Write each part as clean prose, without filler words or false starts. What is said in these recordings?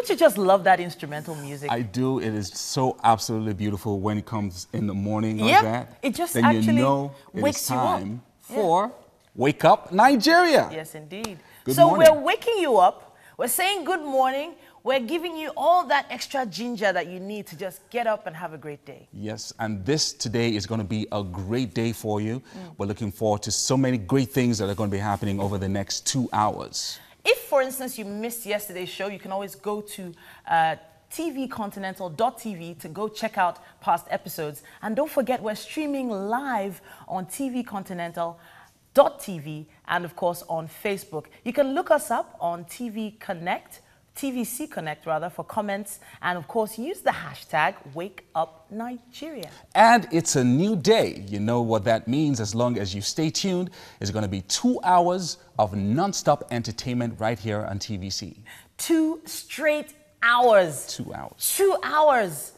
Don't you just love that instrumental music? I do. It is so absolutely beautiful when it comes in the morning like Yep. that. It just then actually you know wakes you up. time for Wake Up Nigeria. Yes, indeed. Good So morning. we're waking you up. We're saying good morning. We're giving you all that extra ginger that you need to just get up and have a great day. Yes, and this today is going to be a great day for you. We're looking forward to so many great things that are going to be happening over the next 2 hours. If, for instance, you missed yesterday's show, you can always go to tvcontinental.tv to go check out past episodes. And don't forget, we're streaming live on tvcontinental.tv and, of course, on Facebook. You can look us up on TVC Connect, for comments. And, of course, use the hashtag WakeUpNigeria. And it's a new day. You know what that means. As long as you stay tuned, it's going to be 2 hours of non-stop entertainment right here on TVC. 2 straight hours. 2 hours. 2 hours.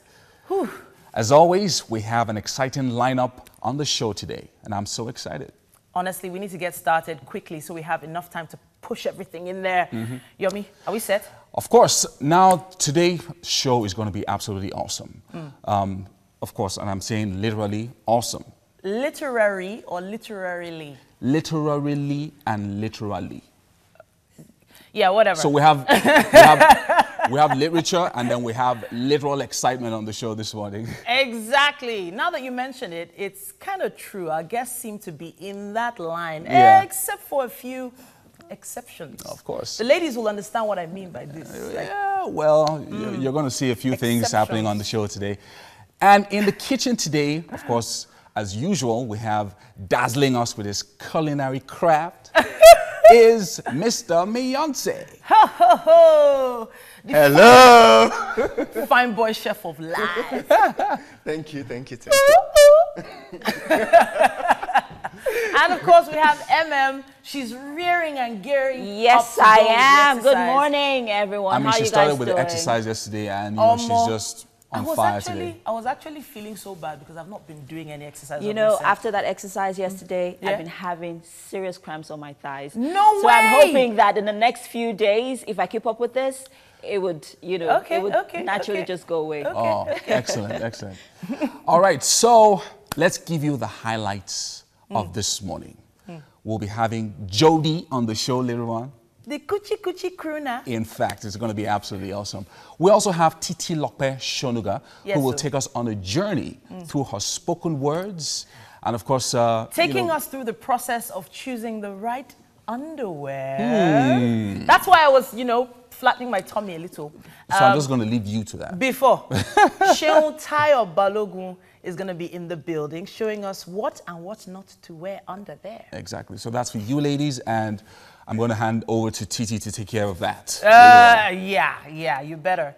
Whew. As always, we have an exciting lineup on the show today, and I'm so excited. Honestly, we need to get started quickly so we have enough time to push everything in there. Yomi, are we set? Of course, now today's show is going to be absolutely awesome. Of course, and I'm saying literally awesome. Literary or literarily? Literarily and literally. Yeah, whatever. So we have literature, and then we have literal excitement on the show this morning. Exactly. Now that you mention it, it's kind of true. Our guests seem to be in that line, Yeah. except for a few exceptions. Of course. The ladies will understand what I mean by this. Yeah, well, you're going to see a few things happening on the show today. And in the kitchen today, of course, as usual, we have dazzling us with his culinary craft is Mr. Miyonse. Ho, ho, ho. Hello. Fine boy chef of life. Thank you. And of course, we have MM. She's rearing and gearing. Yes, up to I go with the am. Good exercise. morning, everyone. I mean, How she you started guys with doing? the exercise yesterday, and you know, she's just on fire today. I was actually feeling so bad because I've not been doing any exercise. You know, recent. after that exercise yesterday, Yeah. I've been having serious cramps on my thighs. No so way! I'm hoping that in the next few days, if I keep up with this, it would, it would naturally just go away. Oh, excellent, excellent. All right, so let's give you the highlights of this morning. We'll be having Jody on the show later on. The Coochie Coochie crooner. In fact, it's going to be absolutely awesome. We also have Titi Lope Shonuga, who will take us on a journey through her spoken words. And of course, taking us through the process of choosing the right underwear. That's why I was, flattening my tummy a little. So I'm just going to leave you to that. Before, Sheon Tayo Balogun is going to be in the building showing us what and what not to wear under there. Exactly. So that's for you ladies, and I'm going to hand over to Titi to take care of that. Yeah, you better,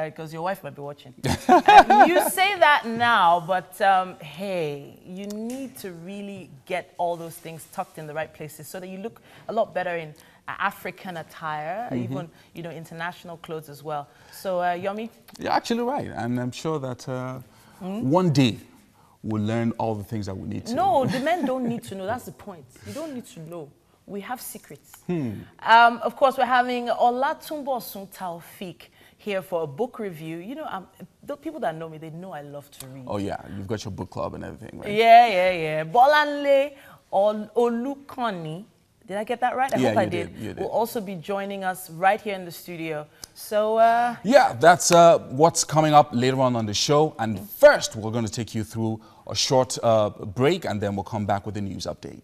because your wife might be watching. You say that now, but hey, you need to really get all those things tucked in the right places so that you look a lot better in African attire, even, international clothes as well. So, Yomi? You're actually right, and I'm sure that one day we'll learn all the things that we need to know. No, the men don't need to know. That's the point. You don't need to know. We have secrets. Of course, we're having Olatunbosun Taufik here for a book review. The people that know me, they know I love to read. Oh, yeah. You've got your book club and everything, right? Yeah. Bolanle Olukoni. Did I get that right? I hope I did. You did. Will also be joining us right here in the studio. So, yeah, that's what's coming up later on the show. And first, we're going to take you through a short break, and then we'll come back with a news update.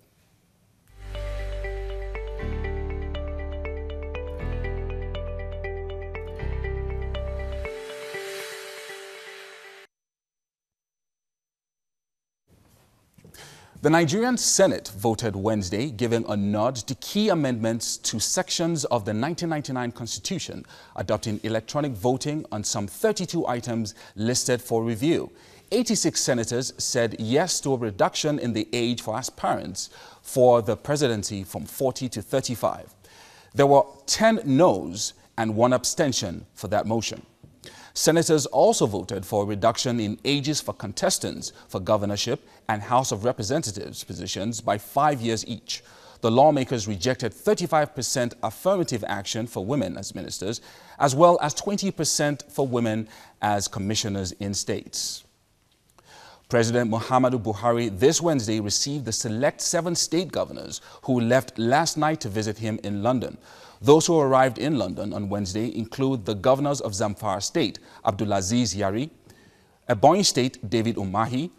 The Nigerian Senate voted Wednesday, giving a nod to key amendments to sections of the 1999 Constitution, adopting electronic voting on some 32 items listed for review. 86 senators said yes to a reduction in the age for aspirants for the presidency from 40 to 35. There were 10 noes and 1 abstention for that motion. Senators also voted for a reduction in ages for contestants for governorship and House of Representatives positions by 5 years each. the lawmakers rejected 35% affirmative action for women as ministers, as well as 20% for women as commissioners in states. President Muhammadu Buhari this Wednesday received the select 7 state governors who left last night to visit him in London. Those who arrived in London on Wednesday include the governors of Zamfara State, Abdulaziz Yari, Ebonyi State, David Umahi,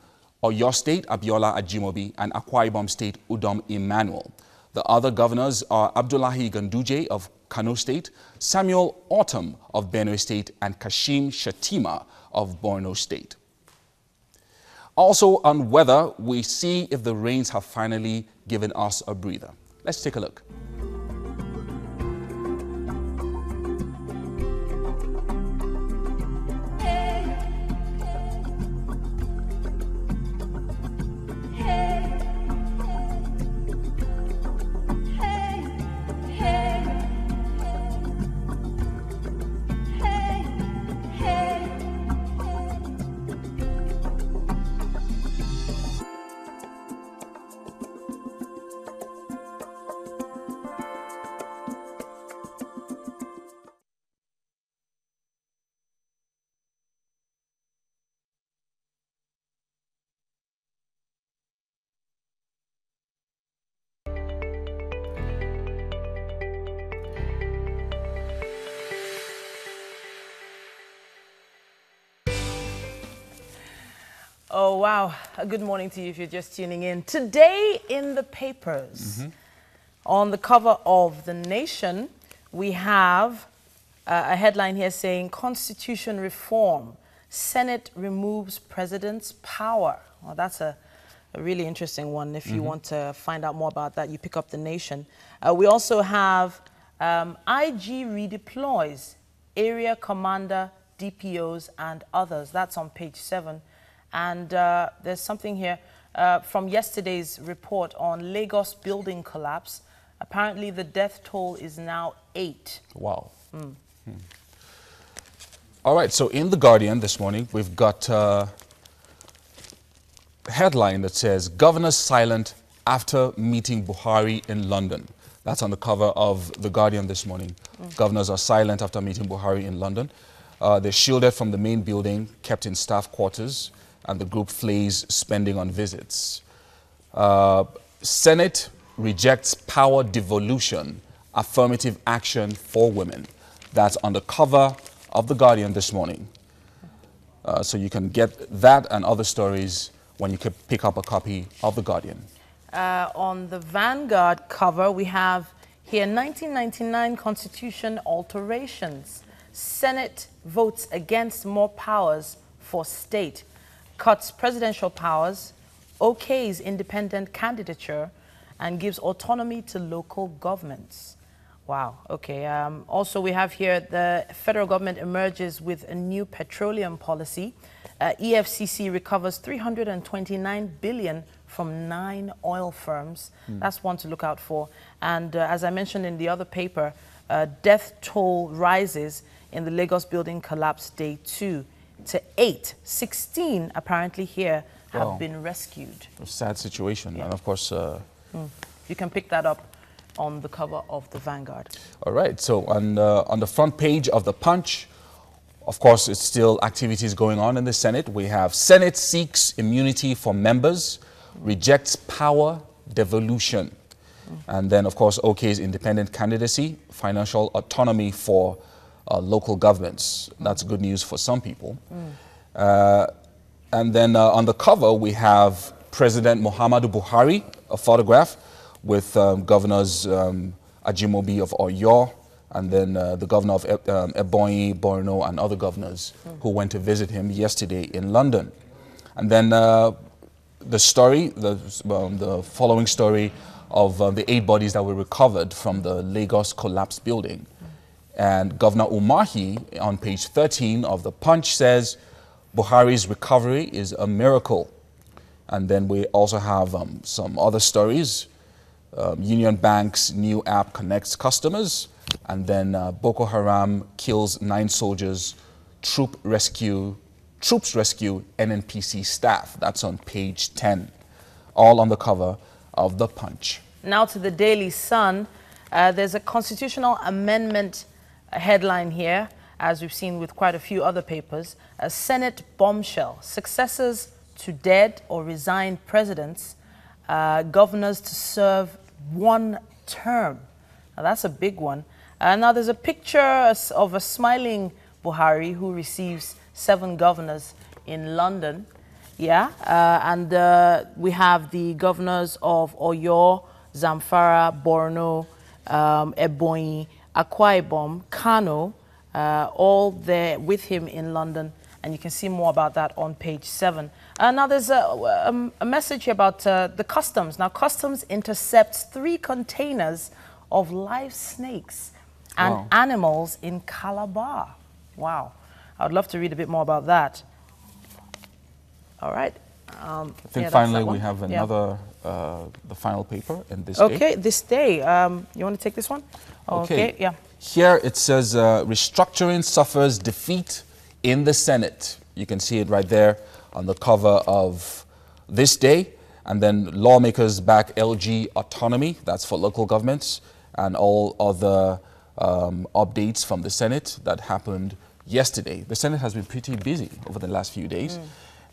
Oyo State, Abiola Ajimobi, and Akwa Ibom State, Udom Emmanuel. The other governors are Abdullahi Ganduje of Kano State, Samuel Autumn of Benue State, and Kashim Shatima of Borno State. Also on weather, we see if the rains have finally given us a breather. Let's take a look. Oh, wow. Good morning to you if you're just tuning in. Today in the papers, on the cover of The Nation, we have a headline here saying, Constitution Reform, Senate removes President's power. Well, that's a really interesting one. If you want to find out more about that, you pick up The Nation. We also have IG redeploys, area commander, DPOs, and others. That's on page 7. And there's something here from yesterday's report on Lagos building collapse. Apparently, the death toll is now 8. Wow. All right, so in The Guardian this morning, we've got a headline that says, Governors silent after meeting Buhari in London. That's on the cover of The Guardian this morning. Governors are silent after meeting Buhari in London. They're shielded from the main building, kept in staff quarters, and the group flees spending on visits. Senate rejects power devolution, affirmative action for women. That's on the cover of The Guardian this morning. So you can get that and other stories when you can pick up a copy of The Guardian. On the Vanguard cover, we have here 1999 Constitution alterations. Senate votes against more powers for state. Cuts presidential powers, okays independent candidature, and gives autonomy to local governments. Wow, okay. Also, we have here the federal government emerges with a new petroleum policy. EFCC recovers $329 billion from 9 oil firms. That's one to look out for. And as I mentioned in the other paper, death toll rises in the Lagos building collapse day 2. To 8. 16 apparently here have been rescued. A sad situation, and of course... You can pick that up on the cover of the Vanguard. All right, so on the front page of the Punch, of course, it's still activities going on in the Senate. We have Senate seeks immunity for members, rejects power devolution. And then, of course, OK's independent candidacy, financial autonomy for local governments. That's good news for some people. And then on the cover, we have President Muhammadu Buhari, a photograph with Governors Ajimobi of Oyo, and then the governor of Ebonyi, Borno, and other governors who went to visit him yesterday in London. And then the story, the following story of the 8 bodies that were recovered from the Lagos collapsed building. And Governor Umahi on page 13 of the Punch says, Buhari's recovery is a miracle. And then we also have some other stories. Union Bank's new app connects customers. And then Boko Haram kills 9 soldiers. Troops rescue NNPC staff. That's on page 10. All on the cover of the Punch. Now to the Daily Sun. There's a constitutional amendment headline here, as we've seen with quite a few other papers. A Senate bombshell. Successors to dead or resigned presidents, governors to serve 1 term. Now that's a big one. Now there's a picture of a smiling Buhari who receives 7 governors in London. Yeah, and we have the governors of Oyo, Zamfara, Borno, Ebonyi, Akwa Ibom, Kano, all there with him in London. And you can see more about that on page 7. Now there's a message here about the customs. Now customs intercepts 3 containers of live snakes and animals in Calabar. Wow. I would love to read a bit more about that. All right. I think finally we have another, the final paper in this day. Okay, this day. You want to take this one? Okay, yeah. Here it says restructuring suffers defeat in the Senate. You can see it right there on the cover of this day. And then lawmakers back LG autonomy. That's for local governments, and all other updates from the Senate that happened yesterday. The Senate has been pretty busy over the last few days.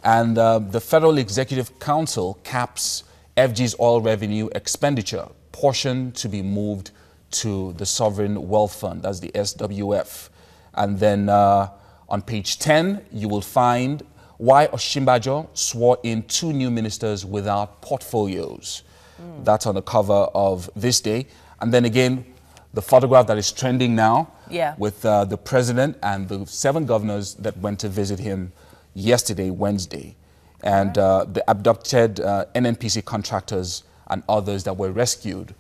And the Federal Executive Council caps FG's oil revenue expenditure portion to be moved to the Sovereign Wealth Fund, that's the SWF. And then on page 10, you will find why Osinbajo swore in 2 new ministers without portfolios. That's on the cover of this day. And then again, the photograph that is trending now with the president and the 7 governors that went to visit him yesterday, Wednesday, and the abducted NNPC contractors and others that were rescued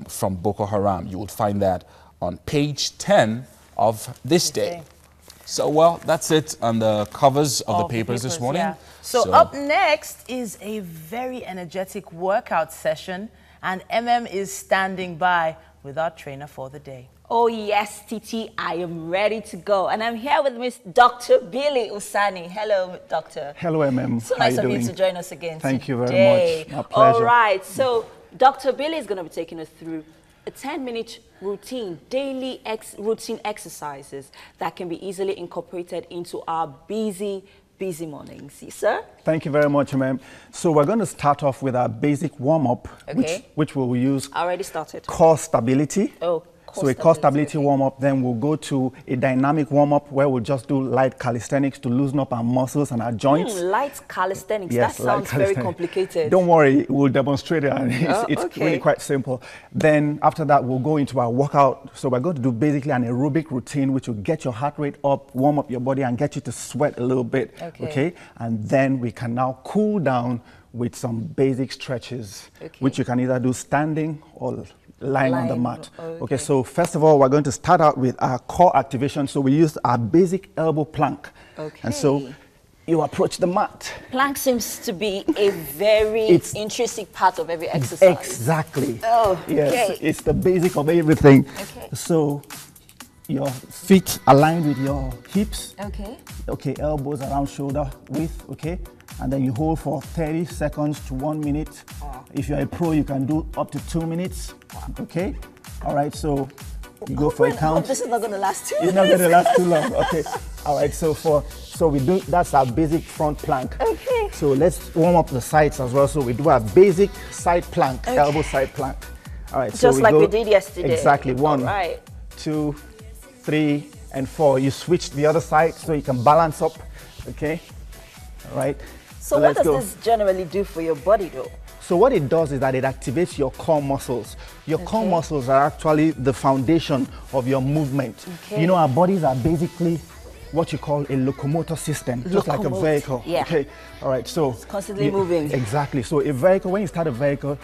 from Boko Haram. You will find that on page 10 of this day. So, well, that's it on the covers of the papers this morning. Yeah. So up next is a very energetic workout session, and is standing by with our trainer for the day. Oh yes, Titi, I am ready to go. And I'm here with Miss Dr. Billy Usani. Hello, Doctor. Hello, So nice of you to join us again Thank you very much. My pleasure. All right, so Dr. Billy is going to be taking us through a 10-minute routine, daily routine exercises that can be easily incorporated into our busy mornings. Yes, sir? Thank you very much, ma'am. So we're going to start off with our basic warm-up, which we will use. Already started. Core stability. Oh. So a core stability warm-up, then we'll go to a dynamic warm-up where we'll just do light calisthenics to loosen up our muscles and our joints. Light calisthenics, yes, that sounds very complicated. Don't worry, we'll demonstrate it, and it's really quite simple. Then after that, we'll go into our workout. So we're going to do basically an aerobic routine, which will get your heart rate up, warm up your body, and get you to sweat a little bit, okay? And then we can now cool down with some basic stretches, which you can either do standing or lying on the mat. Okay, so first of all, we're going to start out with our core activation. So we use our basic elbow plank. And so you approach the mat. Plank seems to be a very intrinsic part of every exercise. Exactly. Yes, it's the basic of everything. So your feet aligned with your hips. Okay, elbows around shoulder width, and then you hold for 30 seconds to 1 minute. If you're a pro, you can do up to 2 minutes. Okay, all right, so you go for a count. This is not going to last too long. It's not going to last too long. Okay, all right, so we do, that's our basic front plank. So let's warm up the sides as well. So we do our basic side plank, elbow side plank. All right, so just like we did yesterday. Exactly. 1, 2, 3, and 4. You switch the other side so you can balance up. Okay, all right. So what does this generally do for your body though? So what it does is that it activates your core muscles. Your core muscles are actually the foundation of your movement. You know, our bodies are basically what you call a locomotor system, just like a vehicle. Okay, all right, so it's constantly moving. Exactly. So a vehicle, when you start a vehicle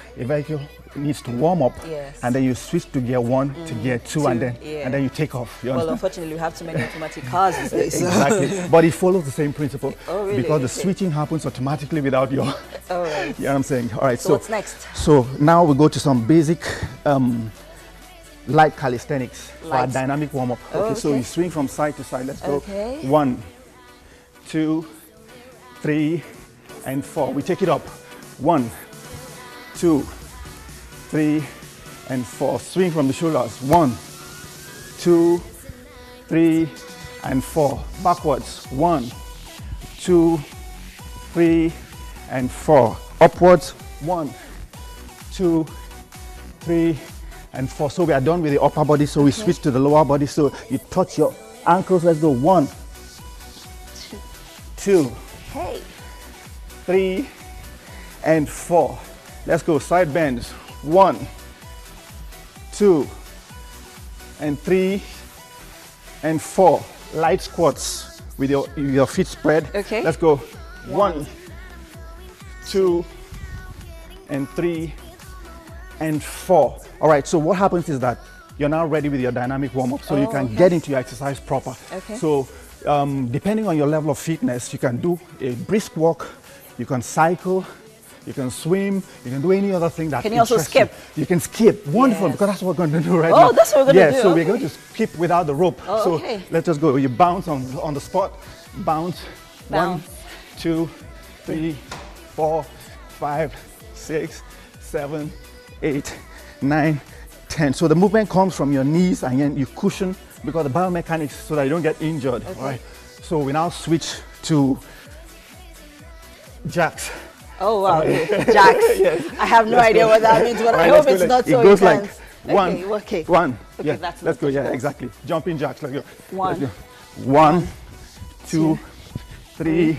needs to warm up, and then you switch to gear 1 to gear 2, and then you take off. Well, unfortunately, we have too many automatic cars these days. Exactly, but it follows the same principle. Oh, really? Because the switching happens automatically without your. All right. You know what I'm saying? All right. So what's next? So now we go to some basic. Light calisthenics for our dynamic warm-up. So you swing from side to side. Let's go. 1, 2, 3, and 4. We take it up. 1, 2, 3, and 4. Swing from the shoulders. 1, 2, 3, and 4. Backwards. 1, 2, 3, and 4. Upwards. 1, 2, 3, and 4. So we are done with the upper body. So we switch to the lower body. So you touch your ankles. Let's go. 1, 2, 3, and 4. Let's go. Side bends. 1, 2, and 3, and 4. Light squats with your feet spread. Okay. Let's go. 1, 2, and 3, and 4. All right. So what happens is that you're now ready with your dynamic warm-up, so you can get into your exercise proper. Okay. So depending on your level of fitness, you can do a brisk walk, you can cycle, you can swim, you can do any other thing that Can you also interests skip? You can skip. Wonderful, Yes. because that's what we're going to do right now. Oh, that's what we're going to do. So okay. we're going to skip without the rope. Oh, so okay. let's just go. You bounce on the spot. Bounce. Bounce. 1, 2, 3, 4, 5, 6, 7, 8, 9, 10. So the movement comes from your knees and then you cushion because the biomechanics so that you don't get injured. Okay. All right. So we now switch to jacks. Oh wow, okay. Jacks. Yes. I have no idea what that means, but All I right, hope let's it's go. not It so goes intense. like 1, Okay, okay. 1. Okay, Yeah, that's let's go. not Yeah, possible. exactly. Jumping jacks. Let's go. 1. Let's go. 1, 2, 3,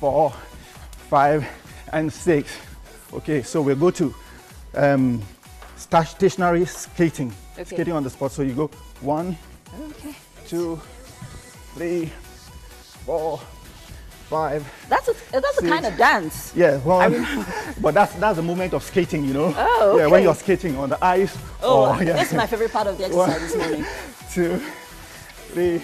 4, 5, and 6. Okay, so we'll go to stationary skating. Okay. Skating on the spot. So you go 1, Okay. 2, 3, 4, 5. That's a kind of dance. Yeah, well, but that's the movement of skating, you know. Oh, Yeah, when okay. you're skating on the ice. Oh, yeah. this is my favorite part of the exercise this morning. 2, 3,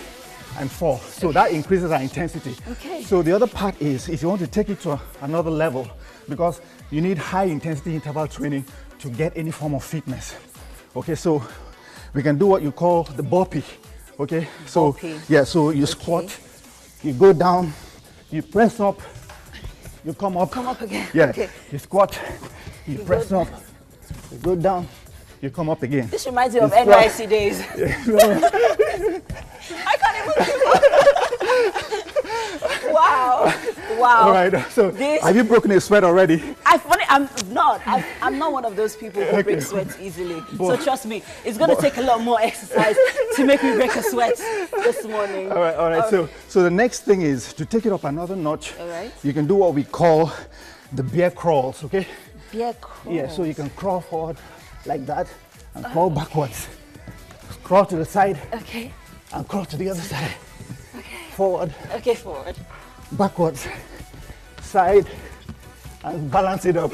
and 4. So that increases our intensity. Okay. So the other part is if you want to take it to another level, because you need high intensity interval training to get any form of fitness. Okay, so we can do what you call the burpee. Okay, so Burpee. yeah, so you squat, you go down, you press up, you come up. Come up again. Yeah, Okay. you squat, you press up, you go down, you come up again. This reminds me of You squat. NYC days. I can't even keep up. Wow. Wow. All right, so This- have you broken a sweat already? I'm not one of those people who break sweats easily. So trust me, it's going to take a lot more exercise to make me break a sweat this morning. All right. So the next thing is to take it up another notch. All right. You can do what we call the bear crawls, okay? Bear crawl. Yeah, so you can crawl forward like that and crawl backwards. Crawl to the side Okay. and crawl to the other side. Forward, Okay, forward. backwards, side, and balance it up.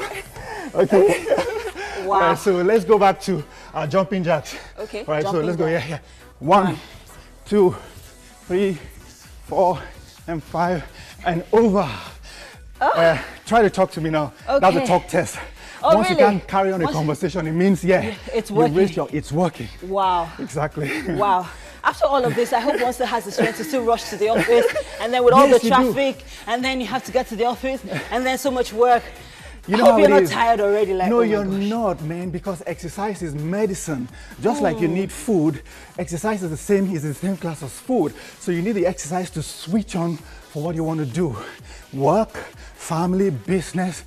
Okay. Wow. All right, so let's go back to our jumping jacks. Okay, All right, so jumping let's go. jacks. Yeah. 1, 2, 3, 4, and 5, and over. Try to talk to me now. That's a Okay. talk test. Oh, Once really? you can't carry on a conversation, it means it's you working. raised it's working. Wow. Exactly. Wow. After all of this, I hope one still has the strength to still rush to the office, and then with all Yes, the you do. traffic, and then you have to get to the office, and then so much work. You know I hope how you're it not is. tired already. Like, No, oh my you're gosh. not, man, because exercise is medicine. Just like you need food, exercise is the same class as food. So you need the exercise to switch on for what you want to do. Work, family, business.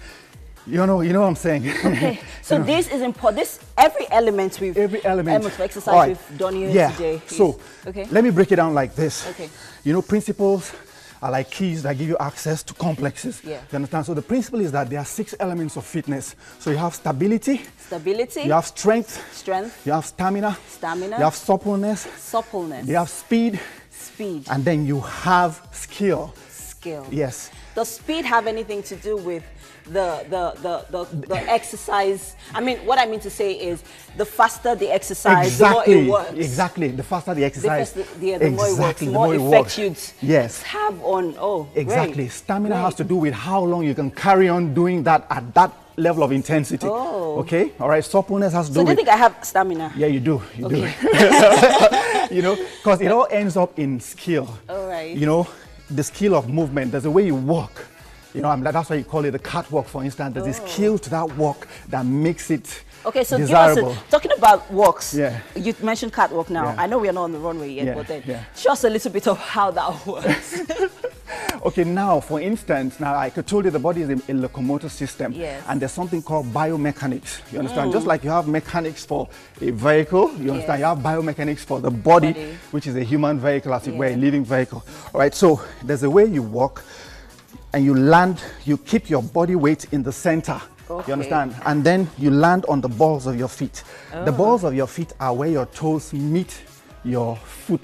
You know what I'm saying? Okay, so this is important. Every element of exercise All right. we've done here Yeah. today. So okay. let me break it down like this. Okay. You know, principles are like keys that give you access to complexes. Yeah. You understand? So the principle is that there are 6 elements of fitness. So you have stability, Stability, you have strength, strength, you have stamina, stamina, you have suppleness, suppleness, you have speed, speed, and then you have skill. skill. Yes. Does speed have anything to do with the exercise? I mean, what I mean to say is, the faster the exercise, the more it works. Exactly. The faster the The exercise, more it works, the the more it effect works. you'd Yes. have on. Oh, Exactly. great. Stamina has Great. to do with how long you can carry on doing that at that level of intensity. Oh. Okay. All right. Suppleness has to So do do you with. think I have stamina? Yeah, you do. You Okay. do. You know, because it all ends up in skill. All right. You know, the skill of movement. There's a way you walk. You know, that's why you call it the catwalk, for instance. There's a skill to that walk that makes it Okay, so desirable. give us talking about walks. Yeah. You mentioned catwalk now. Yeah. I know we are not on the runway yet, Yeah, but then yeah. show us a little bit of how that works. Okay, now, for instance, now I told you the body is a locomotor system, Yes. and there's something called biomechanics. You understand? Just like you have mechanics for a vehicle, you understand? Yes. You have biomechanics for the body, Body. which is a human vehicle, as it were, a Yeah. living vehicle. All right, so there's a way you walk, and you land, you keep your body weight in the center. Okay. You understand? And then you land on the balls of your feet. The balls of your feet are where your toes meet your foot,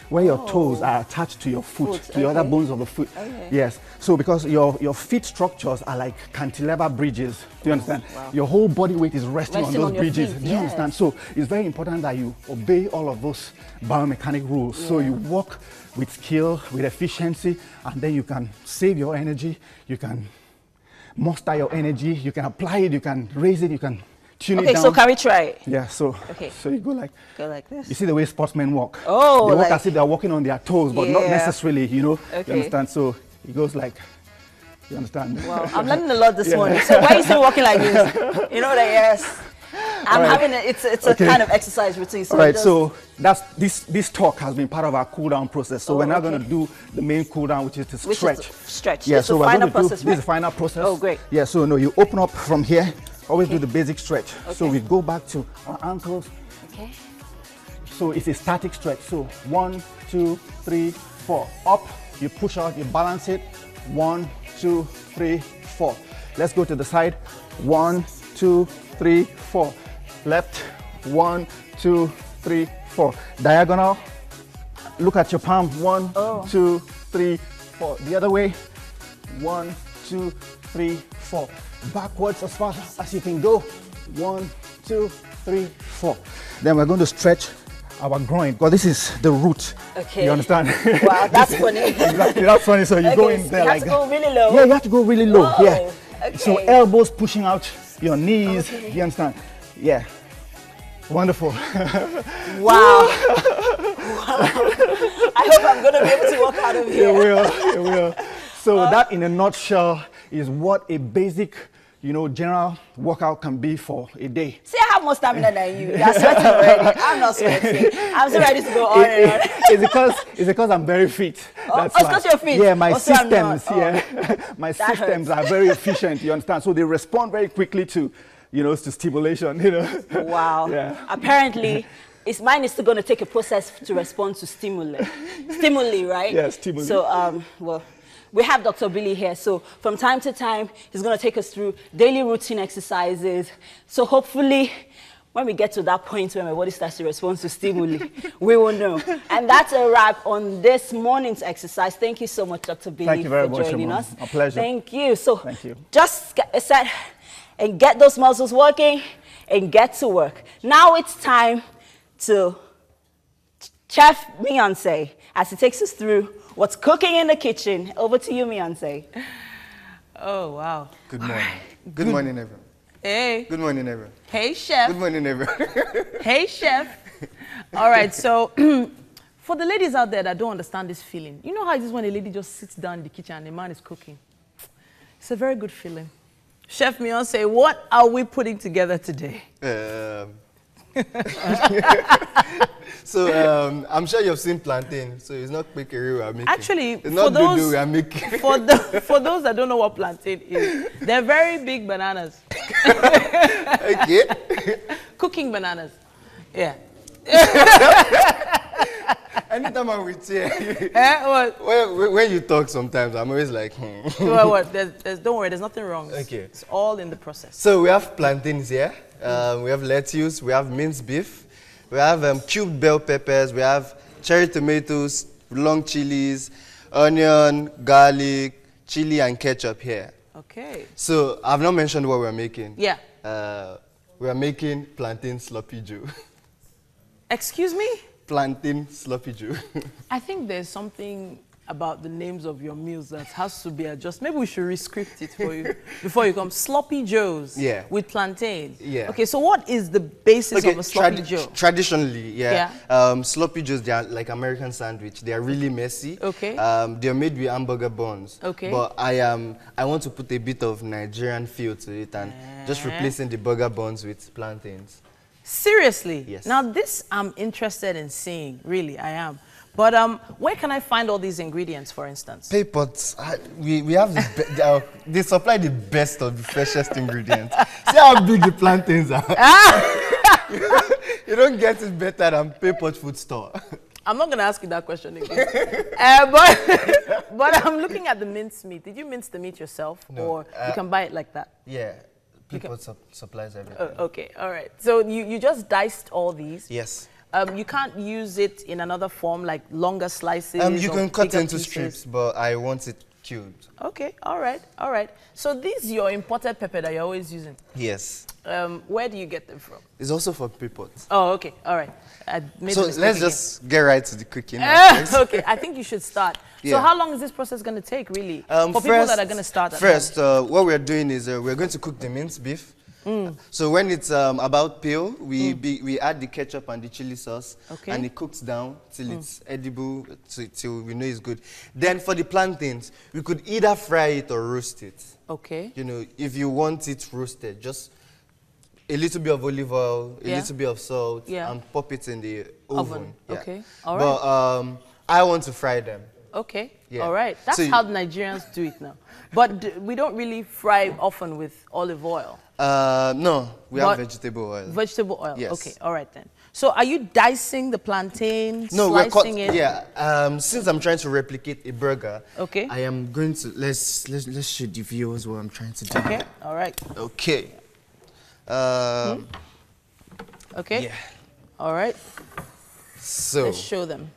where your toes are attached to your foot, to the other okay. bones of the foot. Okay. Yes. So because your feet structures are like cantilever bridges. Do you understand? Wow. Your whole body weight is resting on Resting those on your bridges. feet, Do you understand? yes. So it's very important that you obey all of those biomechanic rules. So you walk with skill, with efficiency, and then you can save your energy, you can muster your energy, you can apply it, you can raise it, you can tune it Okay, down. so can we try it? Yeah, so Okay. so you go like this. you see the way sportsmen walk. Oh, they walk like- as if they're walking on their toes, but not Yeah. necessarily, you know. Okay. You understand? So it goes like, you understand? Wow, I'm learning a lot this morning. So why are you still walking like this? You know that, yes. I'm All right. having it's a Okay. kind of exercise routine. So All right, just- so that's this talk has been part of our cool down process. So we're now okay. going to do the main cool down, which is to Which is stretch. stretch. Yeah, It's so the we're final going to do process, this is right? the final process. Oh, great. Yeah, so no, you open up from here. Always do the basic stretch. So we go back to our ankles. Okay. So it's a static stretch. So 1, 2, 3, 4. Up, you push out, you balance it. 1, 2, 3, 4. Let's go to the side. 1, 2, 3, 4. Left. 1, 2, 3, 4. Diagonal. Look at your palm. 1, 2, 3, 4. The other way. 1, 2, 3, 4. Backwards as far as you can go. 1, 2, 3, 4. Then we're going to stretch our groin, because this is the root. Okay. You understand? Wow, that's funny. Exactly, that's funny. So you go in there you like have to go really low. Yeah, you have to go really low. Whoa, Yeah. okay. So elbows pushing out your knees. Okay. You understand? Yeah. Wonderful. Wow. I hope I'm going to be able to walk out of You here. will. You will. So that, in a nutshell, is what a basic, you know, general workout can be for a day. See, I have more stamina than you. You're sweating already. I'm not sweating. I'm so ready to go on and on. It's because I'm very fit. That's it's why. 'cause you're fit. Yeah, my Oh, so I'm not. systems. Yeah, my That systems hurts. are very efficient. You understand? So they respond very quickly to, you know, to stimulation. You know. Wow. Yeah. Apparently, mine is still going to take a process to respond to stimuli. Stimuli, right? Yeah, stimuli. So, well, we have Dr. Billy here. So from time to time, he's going to take us through daily routine exercises. So hopefully, when we get to that point where my body starts to respond to stimuli, we will know. And that's a wrap on this morning's exercise. Thank you so much, Dr. Billy, Thank you very for much, joining Ramon. us. A pleasure. Thank you. So Thank you. just get set and get those muscles working and get to work. Now it's time to Chef Miyance as he takes us through what's cooking in the kitchen. Over to you, Miyance. Oh, wow. Good morning. Good morning, everyone. Hey. Good morning, everyone. Hey, chef. Good morning, everyone. Hey, chef. All right, so for the ladies out there that don't understand this feeling, you know how it is when a lady just sits down in the kitchen and the man is cooking? It's a very good feeling. Chef Miyance, what are we putting together today? So I'm sure you've seen plantain. So it's not quickery we are making. Actually, it's not dodo we are making. for those that don't know what plantain is, they're very big bananas. Okay. Cooking bananas. Yeah. Anytime I'm with you, What? when you talk sometimes, I'm always like, What? Don't worry, there's nothing wrong. Okay. It's all in the process. So we have plantains here. We have lettuce. We have minced beef. We have cubed bell peppers. We have cherry tomatoes, long chilies, onion, garlic, chili, and ketchup here. Okay. So I've not mentioned what we're making. Yeah. We are making plantain sloppy joe. Excuse me? Plantain sloppy joe. I think there's something about the names of your meals that has to be adjusted. Maybe we should rescript it for you before you come. Sloppy Joes with plantain. Yeah. Okay, so what is the basis of a Sloppy Joe? Traditionally, Sloppy Joes, they are like American sandwich. They are really messy. Okay. They are made with hamburger buns. Okay. But I want to put a bit of Nigerian feel to it and just replacing the burger buns with plantains. Seriously? Yes. Now this I'm interested in seeing, really, I am. But where can I find all these ingredients, for instance? Pay pots, we have they supply the best of the freshest ingredients. See how big the plantains are. You don't get it better than Pay Pot Food Store. I'm not going to ask you that question again. But I'm looking at the minced meat. Did you mince the meat yourself? No, or you can buy it like that? Yeah, Pay Pot supplies everything. Okay, all right. So you just diced all these? Yes. You can't use it in another form, like longer slices? You can cut it into pieces? strips, but I want it cubed. Okay, all right, all right. So these your imported pepper that you're always using? Yes. Where do you get them from? It's also for Pay Pot. Oh, okay, all right. So let's just get right to the cooking. Okay, I think you should start. So Yeah. how long is this process going to take, really, for people that are going to start at First, home? what we're doing is we're going to cook the minced beef. So when it's about pale, we add the ketchup and the chili sauce, and it cooks down till it's edible, till we know it's good. Then for the plantains, we could either fry it or roast it. Okay. You know, if you want it roasted, just a little bit of olive oil, a little bit of salt, and pop it in the oven. Yeah. Okay, all right. But I want to fry them. Okay, Yeah. all right. That's So how the Nigerians do it now. But we don't really fry often with olive oil. No, we have vegetable oil. Vegetable oil, Yes. okay, all right then. So are you dicing the plantain, No, slicing it? Yeah, since I'm trying to replicate a burger, Okay. I am going to, let's show the viewers what I'm trying to do. Okay, all right. Okay. Okay. Yeah. All right, So, let's show them.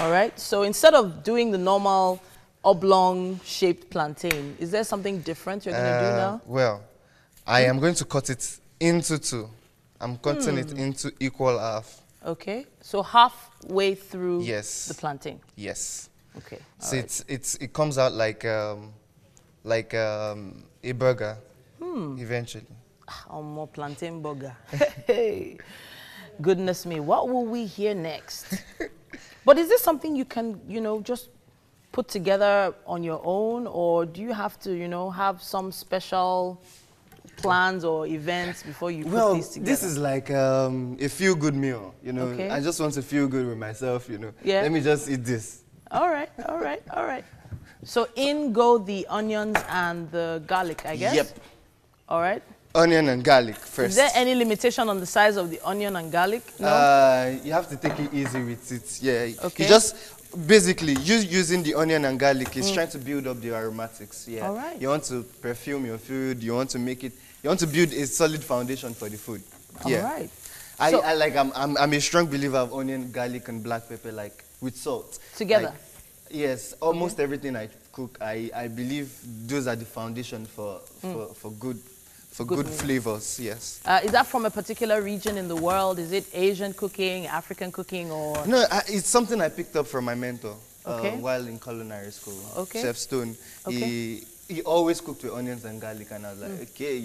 All right, so instead of doing the normal oblong-shaped plantain, is there something different you're going to do now? well, I am going to cut it into two. I'm cutting it into equal half. Okay, so halfway through Yes. the plantain. Yes. Okay. So it comes out like a burger eventually. More plantain burger. Hey, goodness me, what will we hear next? But is this something you can, just put together on your own, or do you have to, have some special plans or events before you put these together? This is like a feel-good meal, Okay. I just want to feel good with myself, Yeah. Let me just eat this. All right, all right, all right. So in go the onions and the garlic, I guess? Yep. All right. Onion and garlic first. Is there any limitation on the size of the onion and garlic? No? You have to take it easy with it, yeah. Okay. You just basically using the onion and garlic is trying to build up the aromatics, yeah. All right. You want to perfume your food, you want to build a solid foundation for the food. All Yeah. right. I'm a strong believer of onion, garlic, and black pepper, like with salt. Together? Like, yes, almost everything I cook, I believe those are the foundation for good flavors. Yes. Is that from a particular region in the world? Is it Asian cooking, African cooking, or? No, it's something I picked up from my mentor Okay. while in culinary school. Okay. Chef Stone. Okay. He always cooked with onions and garlic, and I was like, okay,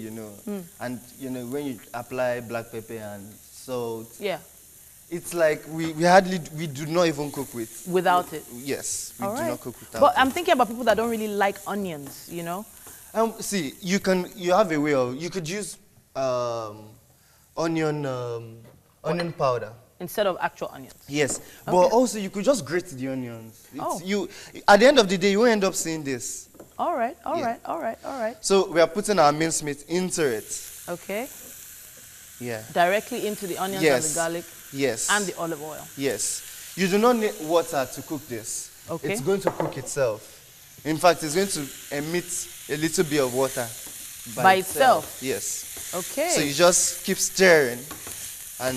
And when you apply black pepper and salt, Yeah. it's like we do not even cook with. Without it. Yes, we All do right. not cook without. But it. I'm thinking about people that don't really like onions, See, you have a way of, you could use onion powder. instead of actual onions. Yes, but also you could just grate the onions. Oh. At the end of the day, you won't end up seeing this. All right, all Yeah. right, all right, all right. So we are putting our mincemeat into it. Okay. Yeah. Directly into the onions Yes. and the garlic Yes. and the olive oil. Yes. You do not need water to cook this. Okay. It's going to cook itself. In fact, it's going to emit a little bit of water By itself? Yes. Okay. So you just keep stirring and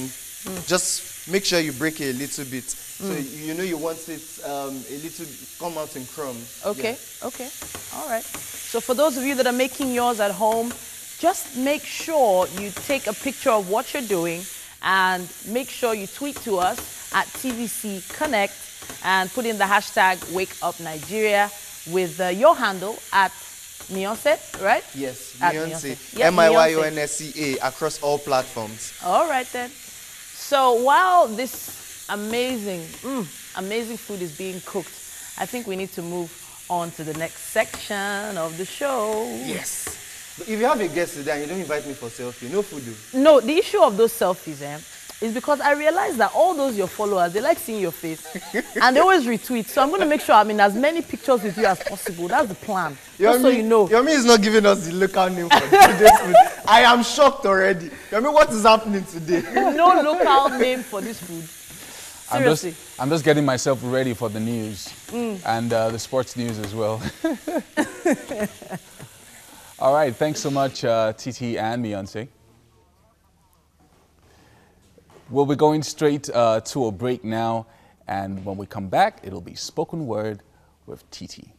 just make sure you break it a little bit. So you want it a little come out in crumbs. Okay, Yeah. okay, all right. So for those of you that are making yours at home, just make sure you take a picture of what you're doing and make sure you tweet to us at TVC Connect and put in the hashtag #WakeUpNigeria with your handle at Miyonce, right? Yes, At Miyonce. Yeah, MIYONSCA across all platforms. All right then. So while this amazing food is being cooked, I think we need to move on to the next section of the show. Yes. But if you have a guest today and you don't invite me for selfie, no food. No, the issue of those selfies is because I realized that all those your followers, they like seeing your face. And they always retweet. So I'm going to make sure I'm in as many pictures with you as possible. That's the plan. Just so you know. Yomi is not giving us the local name for today's food. I am shocked already. Yomi, what is happening today? No local name for this food. Seriously. I'm just getting myself ready for the news and the sports news as well. All right, thanks so much, TT and Miyonce. We'll be going straight to a break now, and when we come back, it'll be Spoken Word with TT.